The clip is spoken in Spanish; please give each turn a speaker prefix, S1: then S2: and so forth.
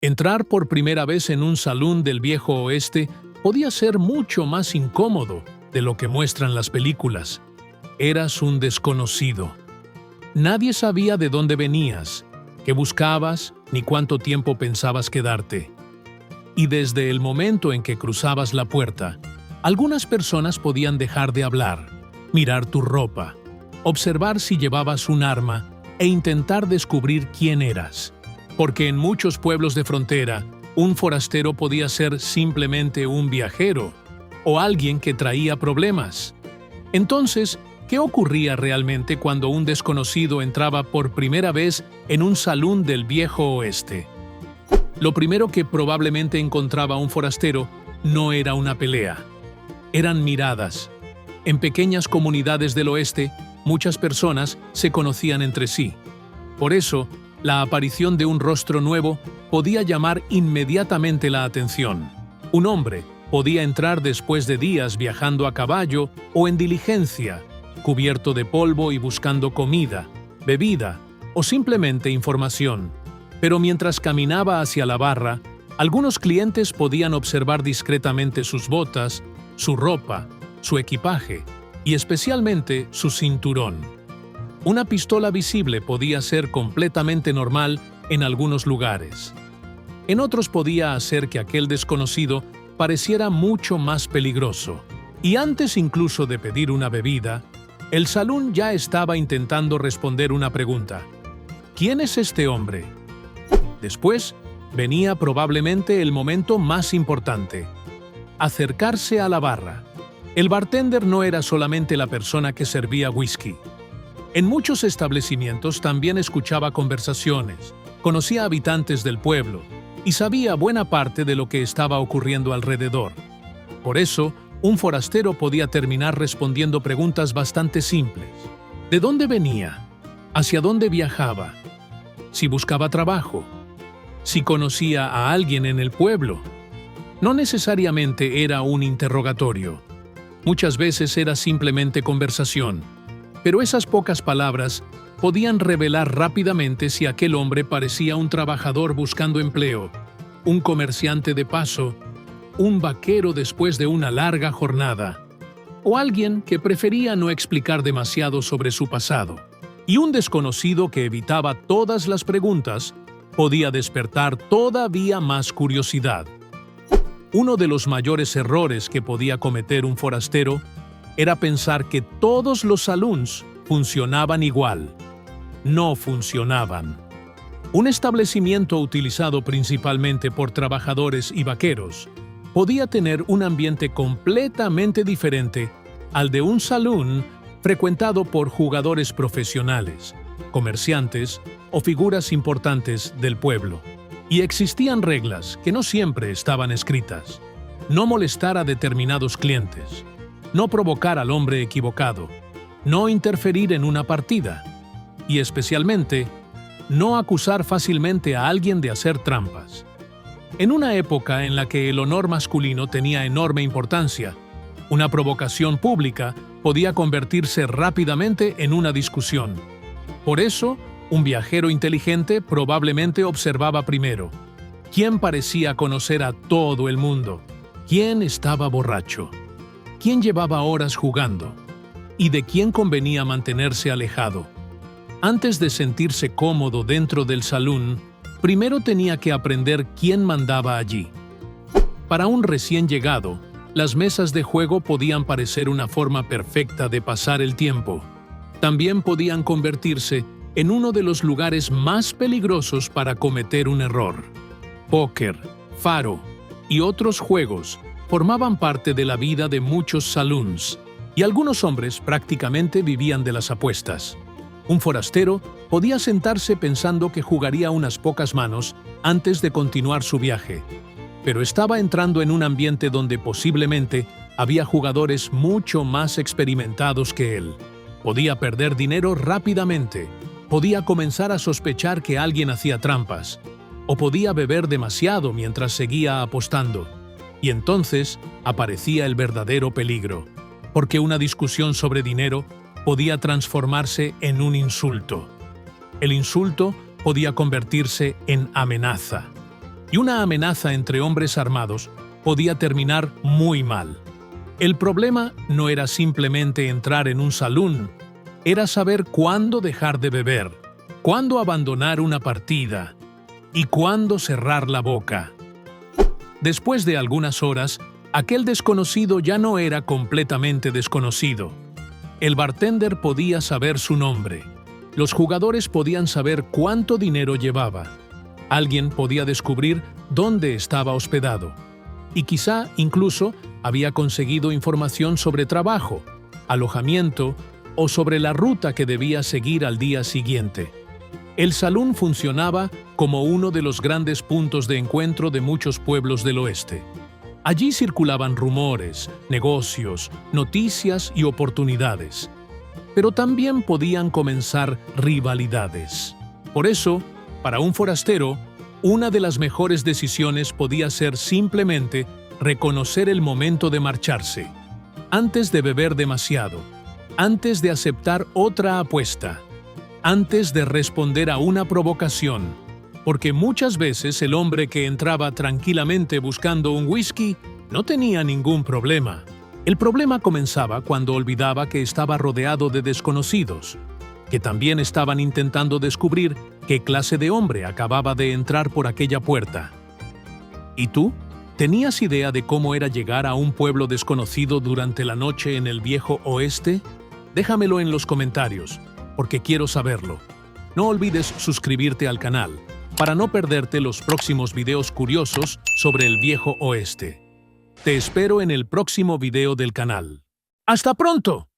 S1: Entrar por primera vez en un salón del viejo oeste podía ser mucho más incómodo de lo que muestran las películas. Eras un desconocido. Nadie sabía de dónde venías, qué buscabas, ni cuánto tiempo pensabas quedarte. Y desde el momento en que cruzabas la puerta, algunas personas podían dejar de hablar, mirar tu ropa, observar si llevabas un arma e intentar descubrir quién eras. Porque en muchos pueblos de frontera, un forastero podía ser simplemente un viajero o alguien que traía problemas. Entonces, ¿qué ocurría realmente cuando un desconocido entraba por primera vez en un salón del viejo oeste? Lo primero que probablemente encontraba un forastero no era una pelea. Eran miradas. En pequeñas comunidades del oeste, muchas personas se conocían entre sí. Por eso, la aparición de un rostro nuevo podía llamar inmediatamente la atención. Un hombre podía entrar después de días viajando a caballo o en diligencia, cubierto de polvo y buscando comida, bebida o simplemente información. Pero mientras caminaba hacia la barra, algunos clientes podían observar discretamente sus botas, su ropa, su equipaje y especialmente su cinturón. Una pistola visible podía ser completamente normal en algunos lugares. En otros podía hacer que aquel desconocido pareciera mucho más peligroso. Y antes incluso de pedir una bebida, el salón ya estaba intentando responder una pregunta. ¿Quién es este hombre? Después, venía probablemente el momento más importante. Acercarse a la barra. El bartender no era solamente la persona que servía whisky. En muchos establecimientos también escuchaba conversaciones, conocía habitantes del pueblo y sabía buena parte de lo que estaba ocurriendo alrededor. Por eso, un forastero podía terminar respondiendo preguntas bastante simples. ¿De dónde venía? ¿Hacia dónde viajaba? ¿Si buscaba trabajo? ¿Si conocía a alguien en el pueblo? No necesariamente era un interrogatorio. Muchas veces era simplemente conversación. Pero esas pocas palabras podían revelar rápidamente si aquel hombre parecía un trabajador buscando empleo, un comerciante de paso, un vaquero después de una larga jornada, o alguien que prefería no explicar demasiado sobre su pasado. Y un desconocido que evitaba todas las preguntas podía despertar todavía más curiosidad. Uno de los mayores errores que podía cometer un forastero era pensar que todos los saloons funcionaban igual. No funcionaban. Un establecimiento utilizado principalmente por trabajadores y vaqueros podía tener un ambiente completamente diferente al de un salón frecuentado por jugadores profesionales, comerciantes o figuras importantes del pueblo. Y existían reglas que no siempre estaban escritas. No molestar a determinados clientes. No provocar al hombre equivocado, no interferir en una partida y especialmente no acusar fácilmente a alguien de hacer trampas. En una época en la que el honor masculino tenía enorme importancia, una provocación pública podía convertirse rápidamente en una discusión. Por eso, un viajero inteligente probablemente observaba primero quién parecía conocer a todo el mundo, quién estaba borracho, quién llevaba horas jugando y de quién convenía mantenerse alejado. Antes de sentirse cómodo dentro del salón, primero tenía que aprender quién mandaba allí. Para un recién llegado, las mesas de juego podían parecer una forma perfecta de pasar el tiempo. También podían convertirse en uno de los lugares más peligrosos para cometer un error. Póker, faro y otros juegos formaban parte de la vida de muchos saloons, y algunos hombres prácticamente vivían de las apuestas. Un forastero podía sentarse pensando que jugaría unas pocas manos antes de continuar su viaje, pero estaba entrando en un ambiente donde posiblemente había jugadores mucho más experimentados que él. Podía perder dinero rápidamente, podía comenzar a sospechar que alguien hacía trampas, o podía beber demasiado mientras seguía apostando. Y entonces aparecía el verdadero peligro, porque una discusión sobre dinero podía transformarse en un insulto. El insulto podía convertirse en amenaza. y una amenaza entre hombres armados podía terminar muy mal. El problema no era simplemente entrar en un salón, era saber cuándo dejar de beber, cuándo abandonar una partida y cuándo cerrar la boca. Después de algunas horas, aquel desconocido ya no era completamente desconocido. El bartender podía saber su nombre. Los jugadores podían saber cuánto dinero llevaba. Alguien podía descubrir dónde estaba hospedado. Y quizá incluso había conseguido información sobre trabajo, alojamiento o sobre la ruta que debía seguir al día siguiente. El salón funcionaba como uno de los grandes puntos de encuentro de muchos pueblos del oeste. Allí circulaban rumores, negocios, noticias y oportunidades. Pero también podían comenzar rivalidades. Por eso, para un forastero, una de las mejores decisiones podía ser simplemente reconocer el momento de marcharse, antes de beber demasiado, antes de aceptar otra apuesta, antes de responder a una provocación, porque muchas veces el hombre que entraba tranquilamente buscando un whisky no tenía ningún problema. El problema comenzaba cuando olvidaba que estaba rodeado de desconocidos, que también estaban intentando descubrir qué clase de hombre acababa de entrar por aquella puerta. ¿Y tú? ¿Tenías idea de cómo era llegar a un pueblo desconocido durante la noche en el viejo oeste? Déjamelo en los comentarios, porque quiero saberlo. No olvides suscribirte al canal para no perderte los próximos videos curiosos sobre el viejo oeste. Te espero en el próximo video del canal. ¡Hasta pronto!